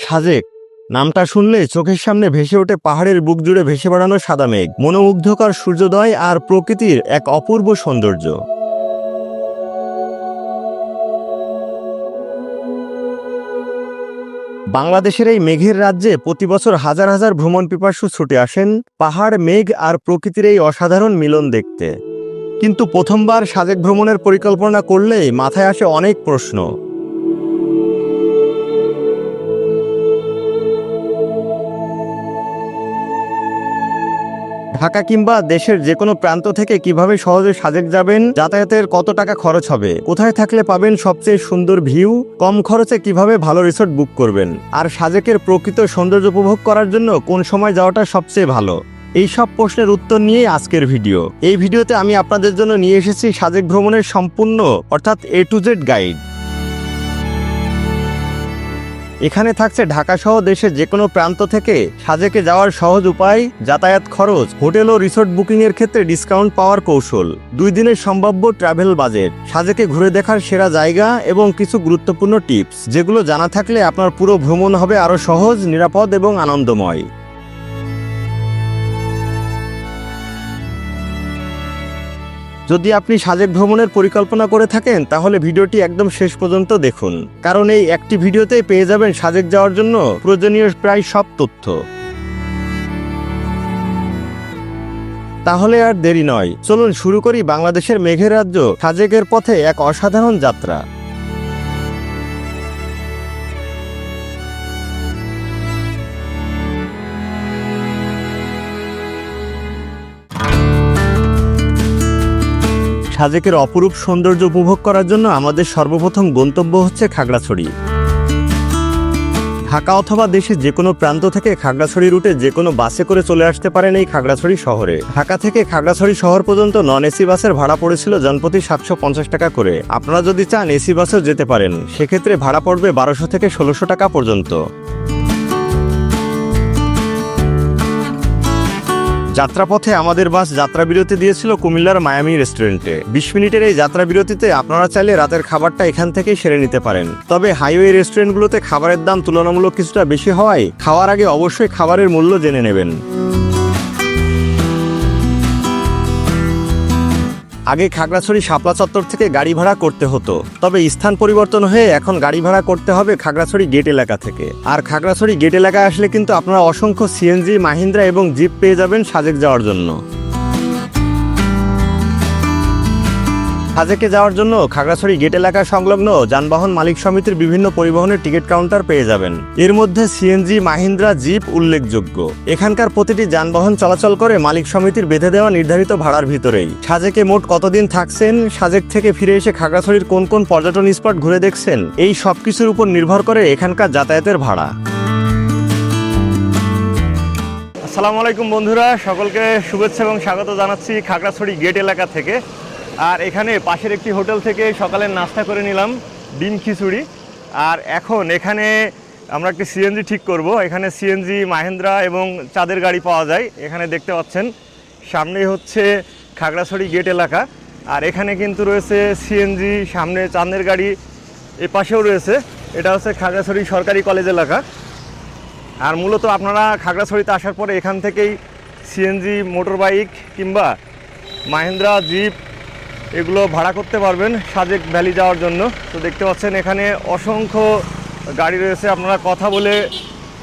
সাজেক নামটা শুনলে চোখের সামনে ভেসে ওঠে পাহাড়ের বুক জুড়ে ভেসে বেড়ানো সাদা মেঘ, মনোমুগ্ধকর সূর্যোদয় আর প্রকৃতির এক অপূর্ব সৌন্দর্য। বাংলাদেশের এই মেঘের রাজ্যে প্রতি বছর হাজার হাজার ভ্রমণ পিপাসু ছুটে আসেন পাহাড়, মেঘ আর প্রকৃতির এই অসাধারণ মিলন দেখতে। কিন্তু প্রথমবার সাজেক ভ্রমণের পরিকল্পনা করলেই মাথায় আসে অনেক প্রশ্ন। ঢাকা কিংবা দেশের যে কোনো প্রান্ত থেকে কিভাবে সহজে সাজেক যাবেন, যাতায়াতের কত টাকা খরচ হবে, কোথায় থাকলে পাবেন সবচেয়ে সুন্দর ভিউ, কম খরচে কিভাবে ভালো রিসোর্ট বুক করবেন, আর সাজেকের প্রকৃত সৌন্দর্য উপভোগ করার জন্য কোন সময় যাওয়াটা সবচেয়ে ভালো, এই সব প্রশ্নের উত্তর নিয়েই আজকের ভিডিও। এই ভিডিওতে আমি আপনাদের জন্য নিয়ে এসেছি সাজেক ভ্রমণের সম্পূর্ণ অর্থাৎ A to Z গাইড। এখানে থাকছে ঢাকা সহ দেশের যে কোনো প্রান্ত থেকে সাজেকে যাওয়ার সহজ উপায়, যাতায়াত খরচ, হোটেল ও রিসোর্ট বুকিং এর ক্ষেত্রে ডিসকাউন্ট পাওয়ার কৌশল, 2 দিনের সম্ভাব্য ট্রাভেল বাজেট, সাজেকে ঘুরে দেখার সেরা জায়গা এবং কিছু গুরুত্বপূর্ণ টিপস, যেগুলো জানা থাকলে আপনার পুরো ভ্রমণ হবে আরও সহজ, নিরাপদ এবং আনন্দময়। যদি আপনি সাজেক ভ্রমণের পরিকল্পনা করে থাকেন তাহলে ভিডিওটি একদম শেষ পর্যন্ত দেখুন, কারণ এই একটি ভিডিওতেই পেয়ে যাবেন সাজেক যাওয়ার জন্য প্রয়োজনীয় প্রায় সব তথ্য। তাহলে আর দেরি নয়, চলুন শুরু করি বাংলাদেশের মেঘের রাজ্য সাজেকের পথে এক অসাধারণ যাত্রা। সাজেকের অপরূপ সৌন্দর্য উপভোগ করার জন্য আমাদের সর্বপ্রথম গন্তব্য হচ্ছে খাগড়াছড়ি। ঢাকা অথবা দেশের যে কোনো প্রান্ত থেকে খাগড়াছড়ি রুটে যে কোনো বাসে করে চলে আসতে পারেন এই খাগড়াছড়ি শহরে। ঢাকা থেকে খাগড়াছড়ি শহর পর্যন্ত নন এসি বাসের ভাড়া পড়েছিল জনপ্রতি 750 টাকা করে। আপনারা যদি চান এসি বাসেও যেতে পারেন, সেক্ষেত্রে ভাড়া পড়বে 1200 থেকে 1600 টাকা পর্যন্ত। যাত্রাপথে আমাদের বাস যাত্রাবিরতি দিয়েছিল কুমিল্লার মায়ামি রেস্টুরেন্টে। 20 মিনিটের এই যাত্রাবিরতিতে আপনারা চাইলে রাতের খাবারটা এখান থেকেই সেরে নিতে পারেন। তবে হাইওয়ে রেস্টুরেন্টগুলোতে খাবারের দাম তুলনামূলক কিছুটা বেশি হওয়ায় খাওয়ার আগে অবশ্যই খাবারের মূল্য জেনে নেবেন। আগে খাগড়াছড়ি শাপলা চত্বর থেকে গাড়ি ভাড়া করতে হতো, তবে স্থান পরিবর্তন হয়ে এখন গাড়ি ভাড়া করতে হবে খাগড়াছড়ি গেট এলাকা থেকে। আর খাগড়াছড়ি গেট এলাকায় আসলে কিন্তু আপনারা অসংখ্য সিএনজি, মাহিন্দ্রা এবং জিপ পেয়ে যাবেন সাজেক যাওয়ার জন্য। সাজেকে যাওয়ার জন্য খাগড়াছড়ি গেট এলাকা সংলগ্ন যানবাহন মালিক সমিতির বিভিন্ন পরিবহনের টিকিট কাউন্টার পেয়ে যাবেন। এর মধ্যে সিএনজি, মাহিন্দ্রা, জিপ উল্লেখযোগ্য। এখানকার প্রতিটি যানবাহন চলাচল করে মালিক সমিতির বেঁধে দেওয়া নির্ধারিত ভাড়ার ভিতরেই। সাজেকে মোট কতদিন থাকছেন, সাজেক থেকে ফিরে এসে খাগড়াছড়ির কোন কোন পর্যটন স্পট ঘুরে দেখছেন, এই সব কিছুর উপর নির্ভর করে এখানকার যাতায়াতের ভাড়া। আসসালামু আলাইকুম বন্ধুরা, সকলকে শুভেচ্ছা এবং স্বাগত জানাচ্ছি খাগড়াছড়ি গেট এলাকা থেকে। আর এখানে পাশের একটি হোটেল থেকে সকালের নাস্তা করে নিলাম ডিম খিচুড়ি। আর এখন এখানে আমরা একটি সিএনজি ঠিক করব। এখানে সিএনজি, মাহিন্দ্রা এবং চাঁদের গাড়ি পাওয়া যায়। এখানে দেখতে পাচ্ছেন সামনেই হচ্ছে খাগড়াছড়ি গেট এলাকা। আর এখানে কিন্তু রয়েছে সিএনজি, সামনে চাঁদের গাড়ি, এ পাশেও রয়েছে। এটা হচ্ছে খাগড়াছড়ি সরকারি কলেজ এলাকা। আর মূলত আপনারা খাগড়াছড়িতে আসার পরে এখান থেকেই সিএনজি, মোটর বাইক কিংবা মাহিন্দ্রা, জিপ এগুলো ভাড়া করতে পারবেন সাজেক ভ্যালি যাওয়ার জন্য। তো দেখতে পাচ্ছেন এখানে অসংখ্য গাড়ি রয়েছে, আপনারা কথা বলে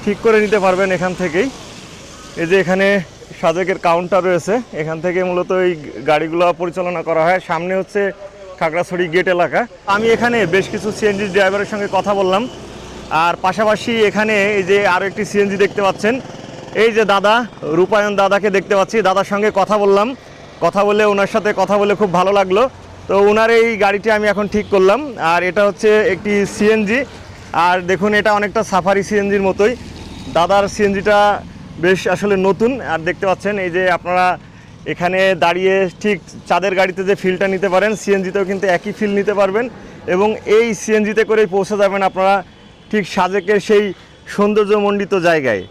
ঠিক করে নিতে পারবেন এখান থেকেই। এই যে এখানে সাজেকের কাউন্টার রয়েছে, এখান থেকে মূলত এই গাড়িগুলো পরিচালনা করা হয়। সামনে হচ্ছে খাগড়াছড়ি গেট এলাকা। আমি এখানে বেশ কিছু সিএনজি ড্রাইভারের সঙ্গে কথা বললাম। আর পাশাপাশি এখানে এই যে আরও একটি সিএনজি দেখতে পাচ্ছেন, এই যে দাদা, রূপায়ণ দাদাকে দেখতে পাচ্ছি। দাদার সঙ্গে কথা বললাম, কথা বলে ওনার সাথে কথা বলে খুব ভালো লাগলো। তো ওনার এই গাড়িটি আমি এখন ঠিক করলাম। আর এটা হচ্ছে একটি সিএনজি। আর দেখুন এটা অনেকটা সাফারি সিএনজির মতোই। দাদার সিএনজিটা বেশ আসলে নতুন। আর দেখতে পাচ্ছেন এই যে আপনারা এখানে দাঁড়িয়ে ঠিক চাঁদের গাড়িতে যে ফিলটা নিতে পারেন, সিএনজিতেও কিন্তু একই ফিল নিতে পারবেন। এবং এই সিএনজিতে করেই পৌঁছে যাবেন আপনারা ঠিক সাজেকের সেই সৌন্দর্যমণ্ডিত জায়গায়।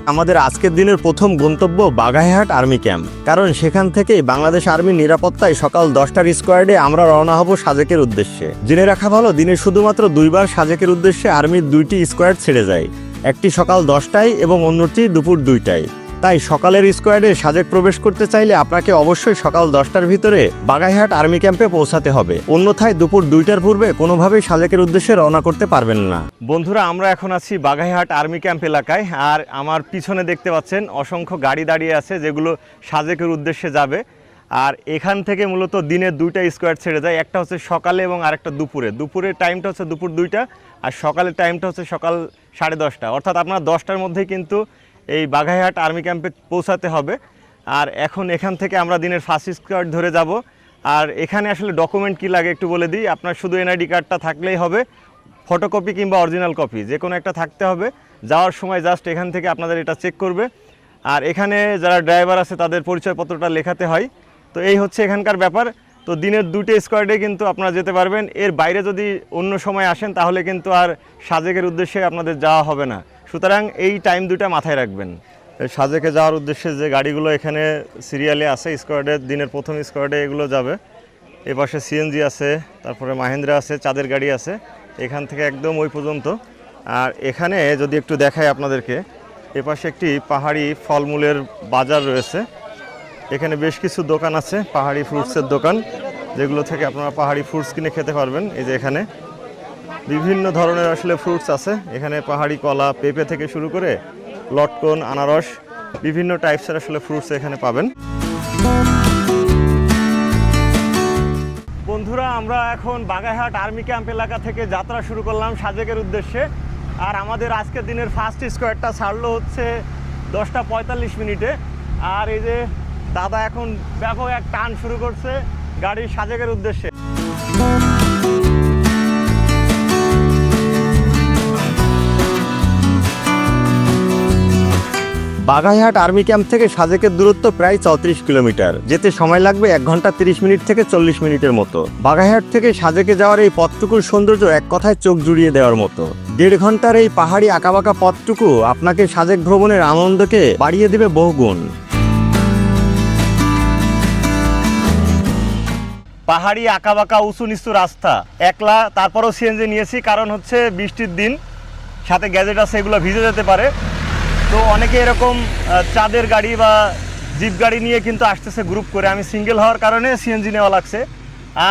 আমাদের আজকের দিনের প্রথম গন্তব্য বাগাইহাট আর্মি ক্যাম্প, কারণ সেখান থেকেই বাংলাদেশ আর্মির নিরাপত্তায় সকাল 10টার স্কোয়াডে আমরা রওনা হব সাজেকের উদ্দেশ্যে। জেনে রাখা ভালো, দিনে শুধুমাত্র 2বার সাজেকের উদ্দেশ্যে আর্মির 2টি স্কোয়াড ছেড়ে যায়, একটি সকাল 10টায় এবং অন্যটি দুপুর 2টায়। তাই সকালের স্কোয়াডে সাজেক প্রবেশ করতে চাইলে আপনাকে অবশ্যই সকাল 10টার ভিতরে বাগাইহাট আর্মি ক্যাম্পে পৌঁছাতে হবে, অন্যথায় দুপুর 2টার পূর্বে কোনোভাবেই সাজেকের উদ্দেশ্যে রওনা করতে পারবেন না। বন্ধুরা, আমরা এখন আছি বাগাইহাট আর্মি ক্যাম্প এলাকায়, আর আমার পিছনে দেখতে পাচ্ছেন অসংখ্য গাড়ি দাঁড়িয়ে আছে যেগুলো সাজেকের উদ্দেশ্যে যাবে। আর এখান থেকে মূলত দিনে 2টা স্কোয়াড ছেড়ে যায়, একটা হচ্ছে সকালে এবং আরেকটা দুপুরে। দুপুরের টাইমটা হচ্ছে দুপুর 2টা, আর সকালের টাইমটা হচ্ছে সকাল 10:30। অর্থাৎ আপনার 10টার মধ্যেই কিন্তু এই বাগাইহাট আর্মি ক্যাম্পে পৌঁছাতে হবে। আর এখন এখান থেকে আমরা দিনের ফার্স্ট স্কোয়াড ধরে যাব। আর এখানে আসলে ডকুমেন্ট কী লাগে একটু বলে দিই। আপনার শুধু এনআইডি কার্ডটা থাকলেই হবে, ফটোকপি কিংবা অরিজিনাল কপি যে কোনো একটা থাকতে হবে। যাওয়ার সময় জাস্ট এখান থেকে আপনাদের এটা চেক করবে। আর এখানে যারা ড্রাইভার আছে তাদের পরিচয়পত্রটা লেখাতে হয়। তো এই হচ্ছে এখানকার ব্যাপার। তো দিনের 2টে স্কোয়াডে কিন্তু আপনারা যেতে পারবেন। এর বাইরে যদি অন্য সময় আসেন তাহলে কিন্তু আর সাজেকের উদ্দেশ্যে আপনাদের যাওয়া হবে না। সুতরাং এই টাইম 2টা মাথায় রাখবেন। সাজেকে যাওয়ার উদ্দেশ্যে যে গাড়িগুলো এখানে সিরিয়ালে আছে স্কোয়াডের, দিনের প্রথম স্কোয়াডে এগুলো যাবে। এপাশে সিএনজি আছে, তারপরে মাহিন্দ্রা আছে, চাঁদের গাড়ি আছে, এখান থেকে একদম ওই পর্যন্ত। আর এখানে যদি একটু দেখাই আপনাদেরকে, এপাশে একটি পাহাড়ি ফলমূলের বাজার রয়েছে। এখানে বেশ কিছু দোকান আছে, পাহাড়ি ফ্রুটসের দোকান, যেগুলো থেকে আপনারা পাহাড়ি ফ্রুটস কিনে খেতে পারবেন। এই যে এখানে বিভিন্ন ধরনের আসলে ফ্রুটস আছে। এখানে পাহাড়ি কলা, পেঁপে থেকে শুরু করে লটকন, আনারস, বিভিন্ন টাইপসের আসলে ফ্রুটস এখানে পাবেন। বন্ধুরা, আমরা এখন বাগাইহাট আর্মি ক্যাম্প এলাকা থেকে যাত্রা শুরু করলাম সাজেকের উদ্দেশ্যে। আর আমাদের আজকের দিনের ফার্স্ট স্কোয়াডটা ছাড়লো হচ্ছে 10:45। আর এই যে দাদা এখন ব্যাপক এক টান শুরু করছে গাড়ির সাজেকের উদ্দেশ্যে। বাগাইহাট আর্মি ক্যাম্প থেকে সাজেকের দূরত্ব প্রায় 34 কিলোমিটার। যেতে সময় লাগবে 1 ঘন্টা 30 মিনিট থেকে 40 মিনিটের মতো। বাগাইহাট থেকে সাজেকে যাওয়ার এই পথটুকুর সৌন্দর্য এক কথায় চোখ জুড়িয়ে দেওয়ার মতো। 1.5 ঘন্টার এই পাহাড়ি আঁকাবাঁকা পথটুকু আপনাকে সাজেক ভ্রমণের আনন্দকে বাড়িয়ে দেবে বহুগুণ। পাহাড়ি আঁকাবাঁকা উঁচু নিচু রাস্তা, একলা, তারপরও সিএনজি নিয়েছি কারণ হচ্ছে বৃষ্টির দিন, সাথে গ্যাজেট আছে, এগুলো ভিজে যেতে পারে। তো অনেকে এরকম চাঁদের গাড়ি বা জিপ গাড়ি নিয়ে কিন্তু আসতেছে গ্রুপ করে। আমি সিঙ্গেল হওয়ার কারণে সিএনজি নেওয়া লাগছে।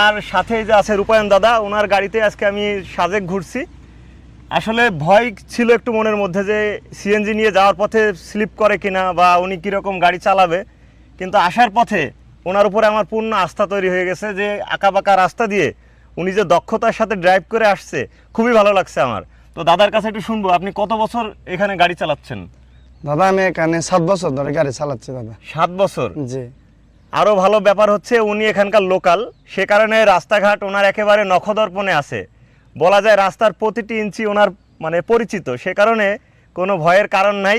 আর সাথে যে আছে রূপায়ণ দাদা, ওনার গাড়িতে আজকে আমি সাজেক ঘুরছি। আসলে ভয় ছিল একটু মনের মধ্যে যে সিএনজি নিয়ে যাওয়ার পথে স্লিপ করে কিনা বা উনি কীরকম গাড়ি চালাবে, কিন্তু আসার পথে ওনার উপরে আমার পূর্ণ আস্থা তৈরি হয়ে গেছে যে আঁকাবাঁকা রাস্তা দিয়ে উনি যে দক্ষতার সাথে ড্রাইভ করে আসছে, খুবই ভালো লাগছে আমার। তো দাদার কাছে একটু শুনবো, আপনি কত বছর এখানে গাড়ি চালাচ্ছেন? দাদা আমি এখানে 7 বছর ধরে গাড়ি চালাচ্ছি দাদা। 7 বছর? জি। আরও ভালো ব্যাপার হচ্ছে উনি এখানকার লোকাল, সে কারণে রাস্তাঘাট ওনার একেবারে নখদর্পণে আছে। বলা যায় রাস্তার প্রতিটি ইঞ্চি ওনার মানে পরিচিত, সে কারণে কোনো ভয়ের কারণ নাই।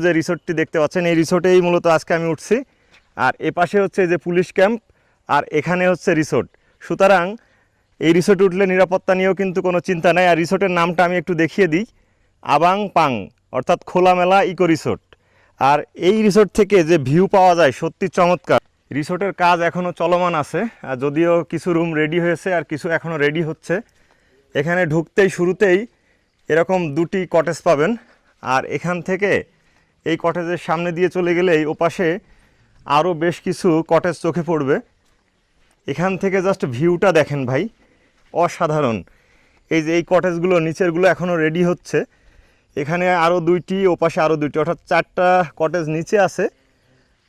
যে রিসোর্টটি দেখতে পাচ্ছেন, এই রিসোর্টেই মূলত আজকে আমি উঠছি। আর এপাশে হচ্ছে যে পুলিশ ক্যাম্প, আর এখানে হচ্ছে রিসোর্ট। সুতরাং এই রিসোর্টে উঠলে নিরাপত্তা নিয়েও কিন্তু কোনো চিন্তা নাই। আর রিসোর্টের নামটা আমি একটু দেখিয়ে দিই, আবাং পাং, অর্থাৎ খোলামেলা ইকো রিসোর্ট। আর এই রিসোর্ট থেকে যে ভিউ পাওয়া যায় সত্যি চমৎকার। রিসোর্টের কাজ এখনও চলমান আছে, আর যদিও কিছু রুম রেডি হয়েছে আর কিছু এখনও রেডি হচ্ছে। এখানে ঢুকতেই শুরুতেই এরকম 2টি কটেজ পাবেন। আর এখান থেকে এই কটেজের সামনে দিয়ে চলে গেলেই ওপাশে আরও বেশ কিছু কটেজ চোখে পড়বে। এখান থেকে জাস্ট ভিউটা দেখেন ভাই, অসাধারণ। এই যে এই কটেজগুলো নিচেরগুলো এখনও রেডি হচ্ছে। এখানে আরও 2টি, ওপাশে আরও 2টি, অর্থাৎ 4টা কটেজ নিচে আছে,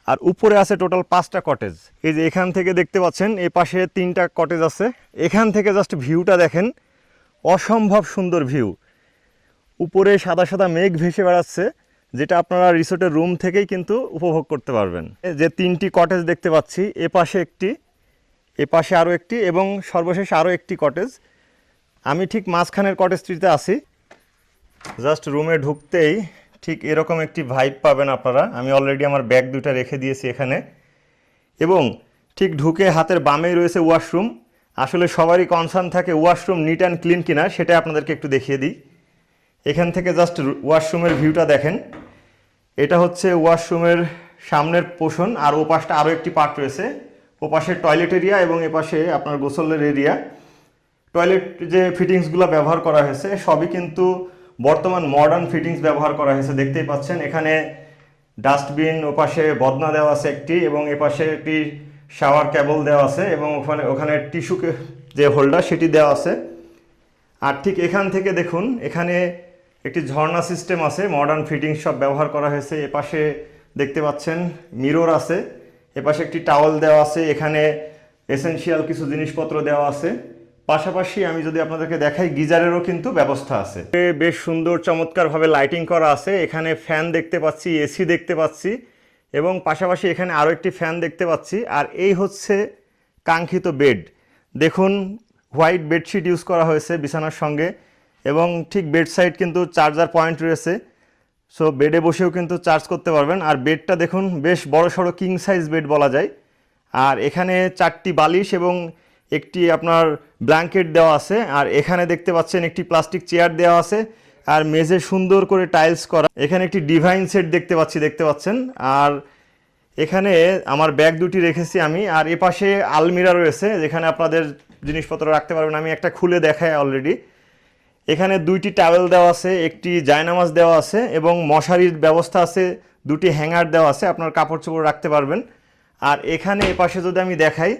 আর উপরে আছে টোটাল 5টা কটেজ। এই যে এখান থেকে দেখতে পাচ্ছেন এ পাশে 3টা কটেজ আছে। এখান থেকে জাস্ট ভিউটা দেখেন, অসম্ভব সুন্দর ভিউ। উপরে সাদা সাদা মেঘ ভেসে বেড়াচ্ছে, যেটা আপনারা রিসোর্টের রুম থেকেই কিন্তু উপভোগ করতে পারবেন। যে 3টি কটেজ দেখতে পাচ্ছি, এ পাশে একটি, এ পাশে আরও একটি, এবং সর্বশেষ আরও একটি কটেজ। আমি ঠিক মাঝখানের কটেজটিতে আছি। জাস্ট রুমে ঢুকতেই ঠিক এরকম একটি ভাইব পাবেন আপনারা। আমি অলরেডি আমার ব্যাগ 2টা রেখে দিয়েছি এখানে, এবং ঠিক ঢুকে হাতের বামেই রয়েছে ওয়াশরুম। আসলে সবারই কনসার্ন থাকে ওয়াশরুম নিট অ্যান্ড ক্লিন কিনা, সেটা আপনাদেরকে একটু দেখিয়ে দিই। এখান থেকে জাস্ট ওয়াশরুমের ভিউটা দেখেন। এটা হচ্ছে ওয়াশরুমের সামনের পোর্শন, আর ও পাশটা আরও একটি পার্ট রয়েছে। ও পাশে টয়লেট এরিয়া এবং এ পাশে আপনার গোসলের এরিয়া। টয়লেট যে ফিটিংসগুলো ব্যবহার করা হয়েছে সবই কিন্তু বর্তমান মডার্ন ফিটিংস ব্যবহার করা হয়েছে, দেখতেই পাচ্ছেন। এখানে ডাস্টবিন, ও পাশে বদনা দেওয়া আছে একটি, এবং এ পাশে একটি শাওয়ার কেবল দেওয়া আছে, এবং ওখানে টিস্যু যে হোল্ডার সেটি দেওয়া আছে। আর ঠিক এখান থেকে দেখুন, এখানে একটি ঝর্ণা সিস্টেম আছে, মডার্ন ফিটিংস সব ব্যবহার করা হয়েছে। এপাশে দেখতে পাচ্ছেন মিরর আছে, এপাশে একটি টাওয়েল দেওয়া আছে, এখানে এসেনশিয়াল কিছু জিনিসপত্র দেওয়া আছে। পাশাপাশি আমি যদি আপনাদেরকে দেখাই, গিজারেরও কিন্তু ব্যবস্থা আছে। বেশ সুন্দর চমৎকারভাবে লাইটিং করা আছে। এখানে ফ্যান দেখতে পাচ্ছি, এসি দেখতে পাচ্ছি, এবং পাশাপাশি এখানে আরও একটি ফ্যান দেখতে পাচ্ছি। আর এই হচ্ছে কাঙ্ক্ষিত বেড। দেখুন, হোয়াইট বেডশিট ইউজ করা হয়েছে বিছানার সঙ্গে, এবং ঠিক বেড সাইড কিন্তু চার্জার পয়েন্ট রয়েছে। সো বেডে বসেও কিন্তু চার্জ করতে পারবেন। আর বেডটা দেখুন, বেশ বড় সড়ো কিং সাইজ বেড বলা যায়। আর এখানে 4টি বালিশ এবং একটি আপনার ব্ল্যাঙ্কেট দেওয়া আছে। আর এখানে দেখতে পাচ্ছেন একটি প্লাস্টিক চেয়ার দেওয়া আছে, আর মেঝে সুন্দর করে টাইলস করা। এখানে একটি ডিভাইন সেট দেখতে পাচ্ছেন। আর এখানে আমার ব্যাগ দুটি রেখেছি আমি। আর এপাশে আলমিরা রয়েছে, যেখানে আপনাদের জিনিসপত্র রাখতে পারবেন। আমি একটা খুলে দেখাই অলরেডি। এখানে 2টি টাওয়েল দেওয়া আছে, একটি জায়নামাজ দেওয়া আছে, এবং মশারির ব্যবস্থা আছে, 2টি হ্যাঙ্গার দেওয়া আছে, আপনার কাপড় চোপড় রাখতে পারবেন। আর এখানে এপাশে যদি আমি দেখাই,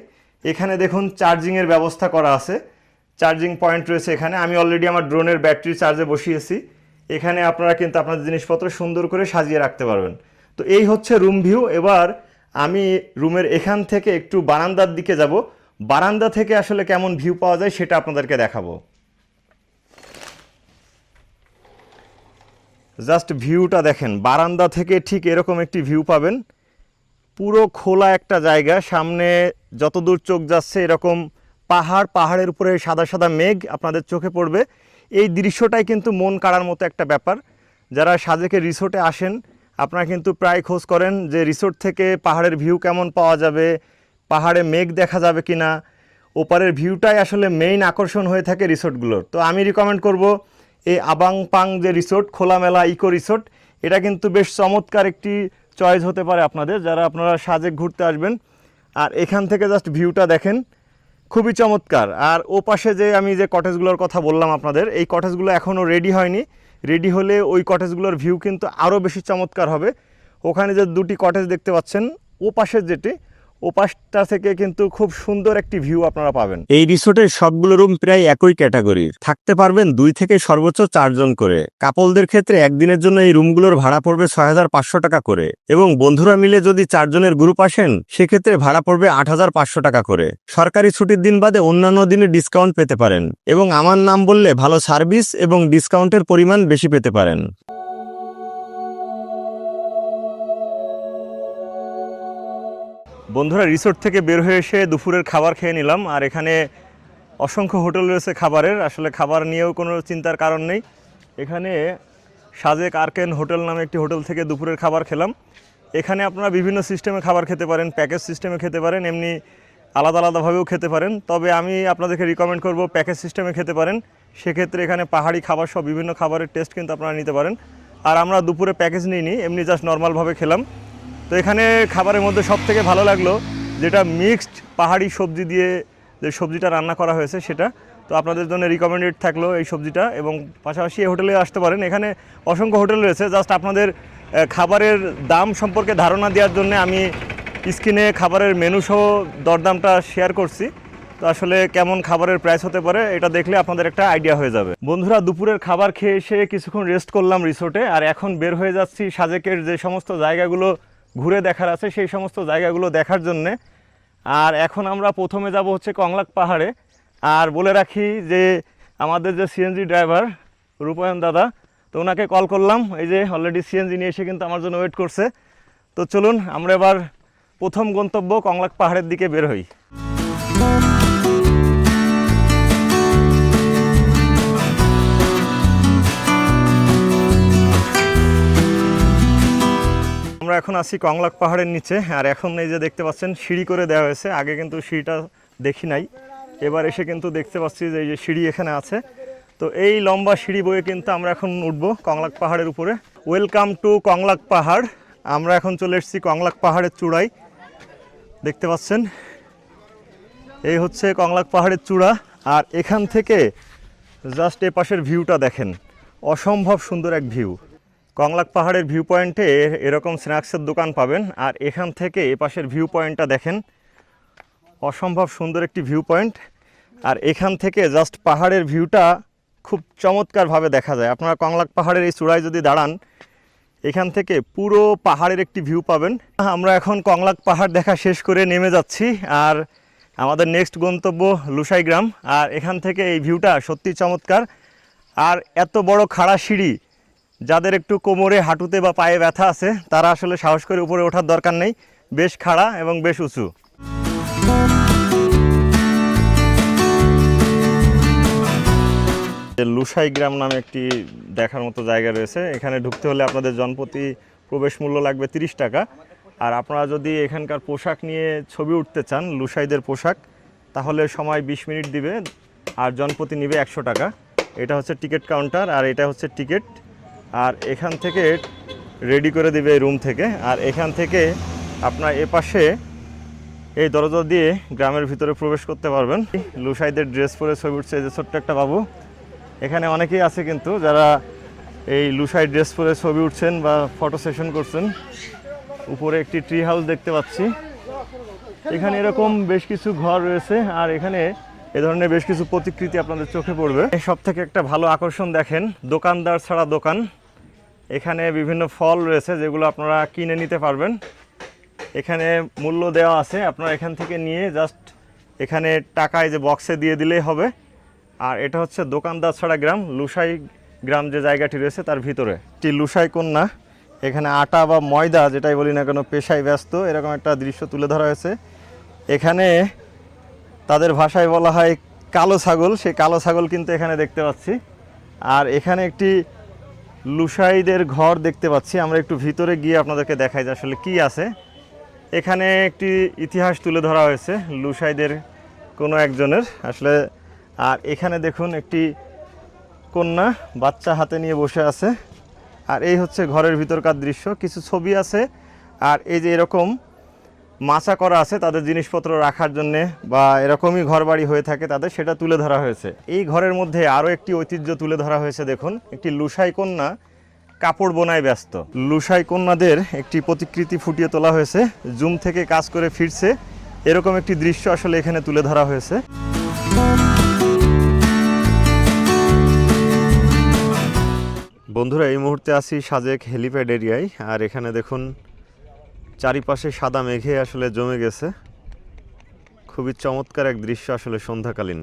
এখানে দেখুন চার্জিংয়ের ব্যবস্থা করা আছে, চার্জিং পয়েন্ট রয়েছে এখানে। আমি অলরেডি আমার ড্রোনের ব্যাটারি চার্জে বসিয়েছি। এখানে আপনারা কিন্তু আপনাদের জিনিসপত্র সুন্দর করে সাজিয়ে রাখতে পারবেন। তো এই হচ্ছে রুম ভিউ। এবার আমি রুমের এখান থেকে একটু বারান্দার দিকে যাব। বারান্দা থেকে আসলে কেমন ভিউ পাওয়া যায় সেটা আপনাদেরকে দেখাবো। জাস্ট ভিউটা দেখেন, বারান্দা থেকে ঠিক এরকম একটি ভিউ পাবেন। পুরো খোলা একটা জায়গা, সামনে যতদূর চোখ যাচ্ছে এরকম পাহাড়ের উপরে সাদা সাদা মেঘ আপনাদের চোখে পড়বে। এই দৃশ্যটাই কিন্তু মন কাড়ার মতো একটা ব্যাপার। যারা সাজেকে রিসোর্টে আসেন, আপনারা কিন্তু প্রায় খোঁজ করেন যে রিসোর্ট থেকে পাহাড়ের ভিউ কেমন পাওয়া যাবে, পাহাড়ে মেঘ দেখা যাবে কিনা। ওপারের ভিউটাই আসলে মেইন আকর্ষণ হয়ে থাকে রিসোর্টগুলোর। তো আমি রিকমেন্ড করব এই আবাং পাং যে রিসোর্ট, খোলামেলা ইকো রিসোর্ট, এটা কিন্তু বেশ চমৎকার একটি চয়েস হতে পারে আপনাদের, যারা আপনারা সাজেক ঘুরতে আসবেন। আর এখান থেকে জাস্ট ভিউটা দেখেন, খুবই চমৎকার। আর ও পাশে যে আমি যে কটেজগুলোর কথা বললাম আপনাদের, এই কটেজগুলো এখনও রেডি হয়নি। রেডি হলে ওই কটেজগুলোর ভিউ কিন্তু আরও বেশি চমৎকার হবে। ওখানে যে 2টি কটেজ দেখতে পাচ্ছেন, ও পাশের যেটি, ও পাশটা থেকে কিন্তু খুব সুন্দর একটি ভিউ আপনারা পাবেন। এই রিসোর্টের সবগুলো রুম প্রায় একই ক্যাটাগরির, থাকতে পারবেন 2 থেকে সর্বোচ্চ 4 জন করে। কাপলদের ক্ষেত্রে একদিনের জন্য এই রুমগুলোর ভাড়া পড়বে 6,500 টাকা করে, এবং বন্ধুরা মিলে যদি 4 জনের গ্রুপ আসেন সেক্ষেত্রে ভাড়া পড়বে 8,500 টাকা করে। সরকারি ছুটির দিন বাদে অন্যান্য দিনে ডিসকাউন্ট পেতে পারেন, এবং আমার নাম বললে ভালো সার্ভিস এবং ডিসকাউন্টের পরিমাণ বেশি পেতে পারেন। বন্ধুরা, রিসোর্ট থেকে বের হয়ে এসে দুপুরের খাবার খেয়ে নিলাম। আর এখানে অসংখ্য হোটেল রয়েছে খাবারের, আসলে খাবার নিয়েও কোনো চিন্তার কারণ নেই। এখানে সাজেক আর্কেন হোটেল নামে একটি হোটেল থেকে দুপুরের খাবার খেলাম। এখানে আপনারা বিভিন্ন সিস্টেমে খাবার খেতে পারেন, প্যাকেজ সিস্টেমে খেতে পারেন, এমনি আলাদা আলাদাভাবেও খেতে পারেন। তবে আমি আপনাদেরকে রিকমেন্ড করব প্যাকেজ সিস্টেমে খেতে পারেন। সেক্ষেত্রে এখানে পাহাড়ি খাবার সহ বিভিন্ন খাবারের টেস্ট কিন্তু আপনারা নিতে পারেন। আর আমরা দুপুরে প্যাকেজ নিইনি, এমনি জাস্ট নর্মালভাবে খেলাম। তো এখানে খাবারের মধ্যে সব থেকে ভালো লাগলো যেটা মিক্সড পাহাড়ি সবজি দিয়ে যে সবজিটা রান্না করা হয়েছে সেটা। তো আপনাদের জন্য রিকমেন্ডেড থাকলো এই সবজিটা, এবং পাশাপাশি এই হোটেলে আসতে পারেন। এখানে অসংখ্য হোটেল রয়েছে। জাস্ট আপনাদের খাবারের দাম সম্পর্কে ধারণা দেওয়ার জন্য আমি স্ক্রিনে খাবারের মেনু সহ দরদামটা শেয়ার করছি। তো আসলে কেমন খাবারের প্রাইস হতে পারে এটা দেখলে আপনাদের একটা আইডিয়া হয়ে যাবে। বন্ধুরা, দুপুরের খাবার খেয়ে এসে কিছুক্ষণ রেস্ট করলাম রিসোর্টে। আর এখন বের হয়ে যাচ্ছি সাজেকের যে সমস্ত জায়গাগুলো ঘুরে দেখার আছে সেই সমস্ত জায়গাগুলো দেখার জন্যে। আর এখন আমরা প্রথমে যাব হচ্ছে কংলাক পাহাড়ে। আর বলে রাখি যে আমাদের যে সিএনজি ড্রাইভার রূপায়ণ দাদা, তো ওনাকে কল করলাম, এই যে অলরেডি সিএনজি নিয়ে এসে কিন্তু আমার জন্য ওয়েট করছে। তো চলুন আমরা এবার প্রথম গন্তব্য কংলাক পাহাড়ের দিকে বের হই। আমরা আমরা এখন আছি কংলাক পাহাড়ের নিচে, আর এখন এই যে দেখতে পাচ্ছেন সিঁড়ি করে দেওয়া হয়েছে। আগে কিন্তু সিঁড়িটা দেখি নাই, এবার এসে কিন্তু দেখতে পাচ্ছি যে এই যে সিঁড়ি এখানে আছে। তো এই লম্বা সিঁড়ি বয়ে কিন্তু আমরা এখন উঠবো কংলাক পাহাড়ের উপরে। ওয়েলকাম টু কংলাক পাহাড়। আমরা এখন চলে এসেছি কংলাক পাহাড়ের চূড়ায়, দেখতে পাচ্ছেন এই হচ্ছে কংলাক পাহাড়ের চূড়া। আর এখান থেকে জাস্ট এ পাশের ভিউটা দেখেন, অসম্ভব সুন্দর এক ভিউ। কংলাক পাহাড়ের ভিউ পয়েন্টে এরকম স্ন্যাক্সের দোকান পাবেন, আর এখান থেকে এ পাশের ভিউ পয়েন্টটা দেখেন, অসম্ভব সুন্দর একটি ভিউ পয়েন্ট। আর এখান থেকে জাস্ট পাহাড়ের ভিউটা খুব চমৎকারভাবে দেখা যায়। আপনারা কংলাক পাহাড়ের এই চূড়ায় যদি দাঁড়ান, এখান থেকে পুরো পাহাড়ের একটি ভিউ পাবেন। আমরা এখন কংলাক পাহাড় দেখা শেষ করে নেমে যাচ্ছি, আর আমাদের নেক্সট গন্তব্য লুসাই গ্রাম। আর এখান থেকে এই ভিউটা সত্যি চমৎকার। আর এত বড় খাড়া সিঁড়ি, যাদের একটু কোমরে হাঁটুতে বা পায়ে ব্যথা আছে তারা আসলে সাহস করে উপরে ওঠার দরকার নেই, বেশ খাড়া এবং বেশ উঁচু। লুসাই গ্রাম নামে একটি দেখার মতো জায়গা রয়েছে। এখানে ঢুকতে হলে আপনাদের জনপ্রতি প্রবেশ মূল্য লাগবে 30 টাকা। আর আপনারা যদি এখানকার পোশাক নিয়ে ছবি উঠতে চান, লুসাইদের পোশাক, তাহলে সময় 20 মিনিট দিবে, আর জনপ্রতি নিবে 100 টাকা। এটা হচ্ছে টিকিট কাউন্টার, আর এটা হচ্ছে টিকিট। আর এখান থেকে রেডি করে দিবে রুম থেকে। আর এখান থেকে আপনার এপাশে এই দরজা দিয়ে গ্রামের ভিতরে প্রবেশ করতে পারবেন। লুসাইদের ড্রেস পরে ছবি উঠছে এই যে ছোট্ট একটা বাবু। এখানে অনেকেই আছে কিন্তু যারা এই লুসাই ড্রেস পরে ছবি উঠছেন বা ফটো সেশন করছেন। উপরে একটি ট্রি হাউস দেখতে পাচ্ছি। এখানে এরকম বেশ কিছু ঘর রয়েছে, আর এখানে এ ধরনের বেশ কিছু প্রতিকৃতি আপনাদের চোখে পড়বে। সব থেকে একটা ভালো আকর্ষণ দেখেন, দোকানদার ছাড়া দোকান। এখানে বিভিন্ন ফল রয়েছে যেগুলো আপনারা কিনে নিতে পারবেন। এখানে মূল্য দেওয়া আছে, আপনারা এখান থেকে নিয়ে জাস্ট এখানে টাকায় যে বক্সে দিয়ে দিলেই হবে। আর এটা হচ্ছে দোকানদার ছাড়া গ্রাম, লুসাই গ্রাম যে জায়গাটি রয়েছে তার ভিতরে। এটি লুসাই কন্যা, এখানে আটা বা ময়দা যেটাই বলি না কেন পেশায় ব্যস্ত, এরকম একটা দৃশ্য তুলে ধরা হয়েছে। এখানে তাদের ভাষায় বলা হয় কালো ছাগল, সেই কালো ছাগল কিন্তু এখানে দেখতে পাচ্ছি। আর এখানে একটি লুসাইদের ঘর দেখতে পাচ্ছি। আমরা একটু ভিতরে গিয়ে আপনাদেরকে দেখাই যে আসলে কী আছে। এখানে একটি ইতিহাস তুলে ধরা হয়েছে লুসাইদের কোনো একজনের আসলে। আর এখানে দেখুন একটি কন্যা বাচ্চা হাতে নিয়ে বসে আছে। আর এই হচ্ছে ঘরের ভিতরকার দৃশ্য, কিছু ছবি আছে। আর এই যে এরকম মাচা করা আছে তাদের জিনিসপত্র রাখার জন্যে, বা এরকমই ঘরবাড়ি হয়ে থাকে তাদের, সেটা তুলে ধরা হয়েছে। এই ঘরের মধ্যে আরও একটি ঐতিহ্য তুলে ধরা হয়েছে। দেখুন, একটি লুসাই কন্যা কাপড় বোনায় ব্যস্ত। লুসাই কন্যাদের একটি প্রতিকৃতি ফুটিয়ে তোলা হয়েছে, জুম থেকে কাজ করে ফিরছে, এরকম একটি দৃশ্য আসলে এখানে তুলে ধরা হয়েছে। বন্ধুরা, এই মুহূর্তে আছি সাজেক হেলিপ্যাড এরিয়ায়। আর এখানে দেখুন চারিপাশে সাদা মেঘে আসলে জমে গেছে, খুবই চমৎকার এক দৃশ্য আসলে সন্ধ্যাকালীন।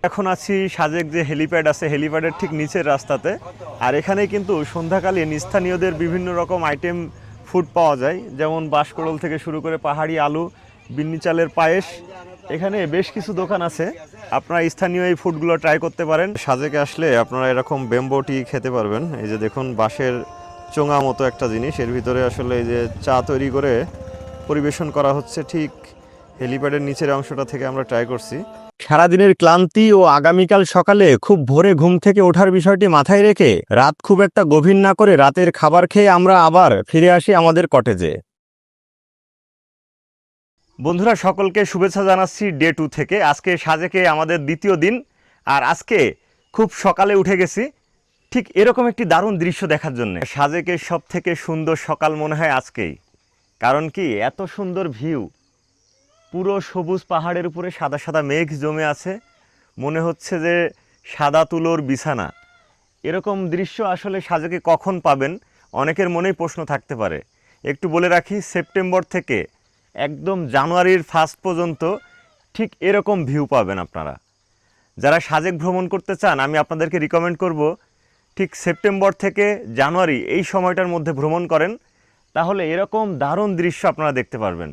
এখন আছি সাজেক যে হেলিপ্যাড আছে, হেলিপ্যাডের ঠিক নিচের রাস্তাতে। আর এখানে কিন্তু সন্ধ্যাকালীন স্থানীয়দের বিভিন্ন রকম আইটেম ফুড পাওয়া যায়, যেমন বাঁশকড়ল থেকে শুরু করে পাহাড়ি আলু, বিন্নি চালের পায়েস। এখানে বেশ কিছু দোকান আছে, আপনারা স্থানীয় এই ফুডগুলো ট্রাই করতে পারেন। সাজেকে আসলে আপনারা এরকম বেম্বো টি খেতে পারবেন। এই যে দেখুন বাঁশের চোঙা মতো একটা জিনিস, এর ভিতরে আসলে এই যে চা তৈরি করে পরিবেশন করা হচ্ছে, ঠিক হেলিপ্যাডের নিচের অংশটা থেকে আমরা ট্রাই করছি। সারাদিনের ক্লান্তি ও আগামীকাল সকালে খুব ভোরে ঘুম থেকে ওঠার বিষয়টি মাথায় রেখে রাত খুব একটা গভীর না করে রাতের খাবার খেয়ে আমরা আবার ফিরে আসি আমাদের কটেজে। বন্ধুরা, সকলকে শুভেচ্ছা জানাচ্ছি ডে 2 থেকে। আজকে সাজেকে আমাদের দ্বিতীয় দিন, আর আজকে খুব সকালে উঠে গেছি ঠিক এরকম একটি দারুণ দৃশ্য দেখার জন্য। সাজেকের সব থেকে সুন্দর সকাল মনে হয় আজকেই। কারণ কি, এত সুন্দর ভিউ, পুরো সবুজ পাহাড়ের উপরে সাদা সাদা মেঘ জমে আছে, মনে হচ্ছে যে সাদা তুলোর বিছানা। এরকম দৃশ্য আসলে সাজেকে কখন পাবেন, অনেকের মনেই প্রশ্ন থাকতে পারে। একটু বলে রাখি, সেপ্টেম্বর থেকে একদম জানুয়ারির ফার্স্ট পর্যন্ত ঠিক এরকম ভিউ পাবেন আপনারা। যারা সাজেক ভ্রমণ করতে চান, আমি আপনাদেরকে রিকমেন্ড করব ঠিক সেপ্টেম্বর থেকে জানুয়ারি এই সময়টার মধ্যে ভ্রমণ করেন, তাহলে এরকম দারুণ দৃশ্য আপনারা দেখতে পারবেন।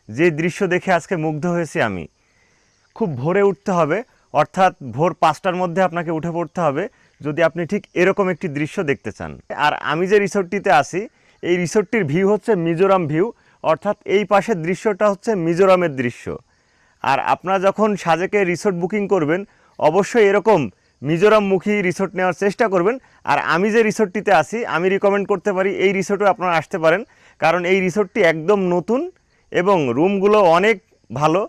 যে দৃশ্য দেখে আজকে মুগ্ধ হয়েছি আমি। খুব ভোরে উঠতে হবে, অর্থাৎ ভোর 5টার মধ্যে আপনাকে উঠে পড়তে হবে যদি আপনি ঠিক এরকম একটি দৃশ্য দেখতে চান। আর আমি যে রিসোর্টটিতে আছি, এই রিসোর্টটির ভিউ হচ্ছে মিজোরাম ভিউ, অর্থাৎ এই পাশের দৃশ্যটা হচ্ছে মিজোরামের দৃশ্য। আর আপনারা যখন সাজেকে রিসোর্ট বুকিং করবেন অবশ্যই এরকম মিজোরামমুখী রিসোর্ট নেওয়ার চেষ্টা করবেন। আর আমি যে রিসোর্টটিতে আছি আমি রিকমেন্ড করতে পারি এই রিসোর্টেও আপনারা আসতে পারেন, কারণ এই রিসোর্টটি একদম নতুন এবং রুমগুলো অনেক ভালো,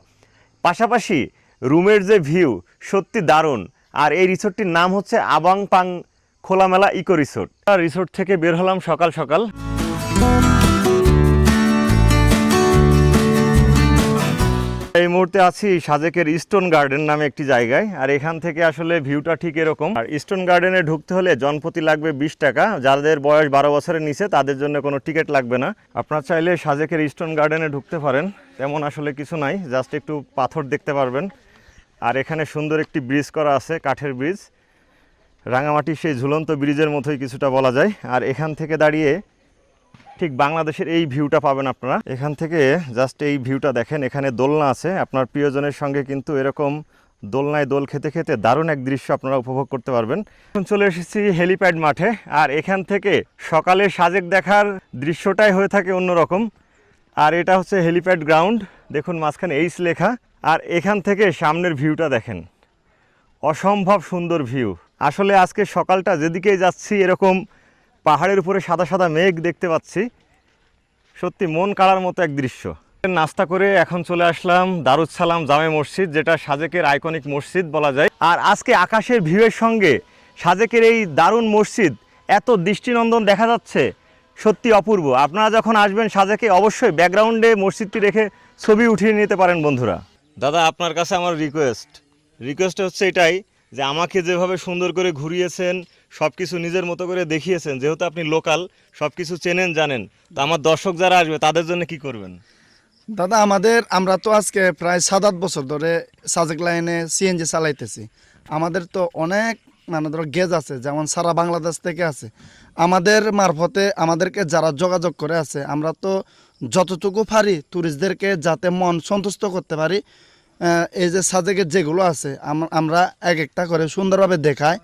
পাশাপাশি রুমের যে ভিউ সত্যি দারুণ। আর এই রিসোর্টটির নাম হচ্ছে আবাং পাং খোলামেলা ইকো রিসোর্ট। রিসোর্ট থেকে বের হলাম সকাল সকাল। এই মুহূর্তে আছি সাজেকের ইস্টন গার্ডেন নামে একটি জায়গায়। আর এখান থেকে আসলে ভিউটা ঠিক এরকম। আর ইস্টন গার্ডেনে ঢুকতে হলে জনপ্রতি লাগবে 20 টাকা। যাদের বয়স 12 বছরের নিচে তাদের জন্য কোনো টিকিট লাগবে না। আপনারা চাইলে সাজেকের ইস্টন গার্ডেনে ঢুকতে পারেন, তেমন আসলে কিছু নাই, জাস্ট একটু পাথর দেখতে পারবেন। আর এখানে সুন্দর একটি ব্রিজ করা আছে, কাঠের ব্রিজ, রাঙামাটির সেই ঝুলন্ত ব্রিজের মতোই কিছুটা বলা যায়। আর এখান থেকে দাঁড়িয়ে ঠিক বাংলাদেশের এই ভিউটা পাবেন আপনারা। এখান থেকে জাস্ট এই ভিউটা দেখেন, এখানে দোলনা আছে, আপনার প্রিয়জনের সঙ্গে কিন্তু এরকম দোলনায় দোল খেতে খেতে দারুণ এক দৃশ্য আপনারা উপভোগ করতে পারবেন। এখন চলে এসেছি হেলিপ্যাড মাঠে। আর এখান থেকে সকালে সাজেক দেখার দৃশ্যটাই হয়ে থাকে অন্যরকম। আর এটা হচ্ছে হেলিপ্যাড গ্রাউন্ড, দেখুন মাঝখানে এইচ লেখা। আর এখান থেকে সামনের ভিউটা দেখেন, অসম্ভব সুন্দর ভিউ। আসলে আজকে সকালটা যেদিকেই যাচ্ছি এরকম পাহাড়ের উপরে সাদা সাদা মেঘ দেখতে পাচ্ছি, সত্যি মন কাড়ার মতো এক দৃশ্য। নাস্তা করে এখন চলে আসলাম দারুস সালাম জামে মসজিদ, যেটা সাজেকের আইকনিক মসজিদ বলা যায়। আর আজকে আকাশের ভিউয়ের সঙ্গে সাজেকের এই দারুণ মসজিদ এত দৃষ্টিনন্দন দেখা যাচ্ছে, সত্যি অপূর্ব। আপনারা যখন আসবেন সাজেকে অবশ্যই ব্যাকগ্রাউন্ডে মসজিদটি রেখে ছবি উঠিয়ে নিতে পারেন বন্ধুরা। দাদা, আপনার কাছে আমার রিকোয়েস্ট হচ্ছে এটাই যে আমাকে যেভাবে সুন্দর করে ঘুরিয়েছেন, সব কিছু নিজের মতো করে দেখিয়েছেন, যেহেতু আপনি লোকাল, সব কিছু চেনেন জানেন, তো আমার দর্শক যারা আসবে তাদের জন্য কি করবেন? দাদা আমরা তো আজকে প্রায় 7-8 বছর ধরে সাজেক লাইনে সিএনজি চালাইতেছি। আমাদের তো অনেক মানে ধরো গেজ আছে, যেমন সারা বাংলাদেশ থেকে আছে। আমাদের মারফতে আমাদেরকে যারা যোগাযোগ করে আছে, আমরা তো যতটুকু পারি ট্যুরিস্টদেরকে যাতে মন সন্তুষ্ট করতে পারি, এই যে সাজেকের যেগুলো আছে আমরা এক একটা করে সুন্দরভাবে দেখাই।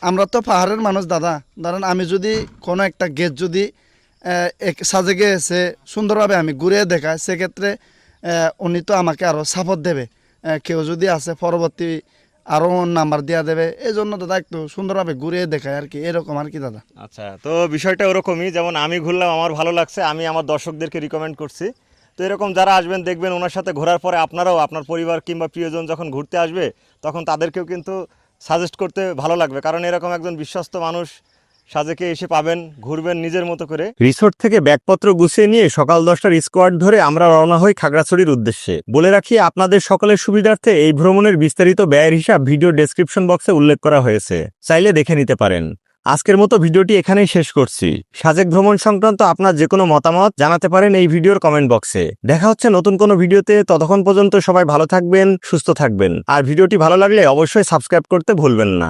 আমরা তো পাহাড়ের মানুষ দাদা, ধরেন আমি যদি কোনো একটা গেট যদি সাজেকে এসে সুন্দরভাবে আমি ঘুরে দেখাই, সেক্ষেত্রে উনি তো আমাকে আরও সাপোর্ট দেবে। কেউ যদি আসে পরবর্তী আরও নাম্বার দেওয়া দেবে। এই জন্য দাদা একটু সুন্দরভাবে ঘুরে দেখায় আর কি, এরকম আর কি দাদা। আচ্ছা, তো বিষয়টা ওরকমই, যেমন আমি ঘুরলাম আমার ভালো লাগছে, আমি আমার দর্শকদেরকে রিকমেন্ড করছি। তো এরকম যারা আসবেন দেখবেন ওনার সাথে ঘোরার পরে আপনারাও আপনার পরিবার কিংবা প্রিয়জন যখন ঘুরতে আসবে তখন তাদেরকেও কিন্তু সাজেস্ট করতে ভালো লাগবে, কারণ এরকম একজন বিশ্বস্ত মানুষ সাজেকে এসে পাবেন, ঘুরবেন নিজের মতো করে। রিসোর্ট থেকে ব্যাগপত্র গুছিয়ে নিয়ে সকাল 10টার স্কোয়াড ধরে আমরা রওনা হই খাগড়াছড়ির উদ্দেশ্যে। বলে রাখি আপনাদের সকলের সুবিধার্থে এই ভ্রমণের বিস্তারিত ব্যয়ের হিসাব ভিডিও ডেসক্রিপশন বক্সে উল্লেখ করা হয়েছে, চাইলে দেখে নিতে পারেন। আজকের মতো ভিডিওটি এখানেই শেষ করছি। সাজেক ভ্রমণ সংক্রান্ত আপনার যে কোনো মতামত জানাতে পারেন এই ভিডিওর কমেন্ট বক্সে। দেখা হচ্ছে নতুন কোনো ভিডিওতে, ততক্ষণ পর্যন্ত সবাই ভালো থাকবেন, সুস্থ থাকবেন। আর ভিডিওটি ভালো লাগলে অবশ্যই সাবস্ক্রাইব করতে ভুলবেন না।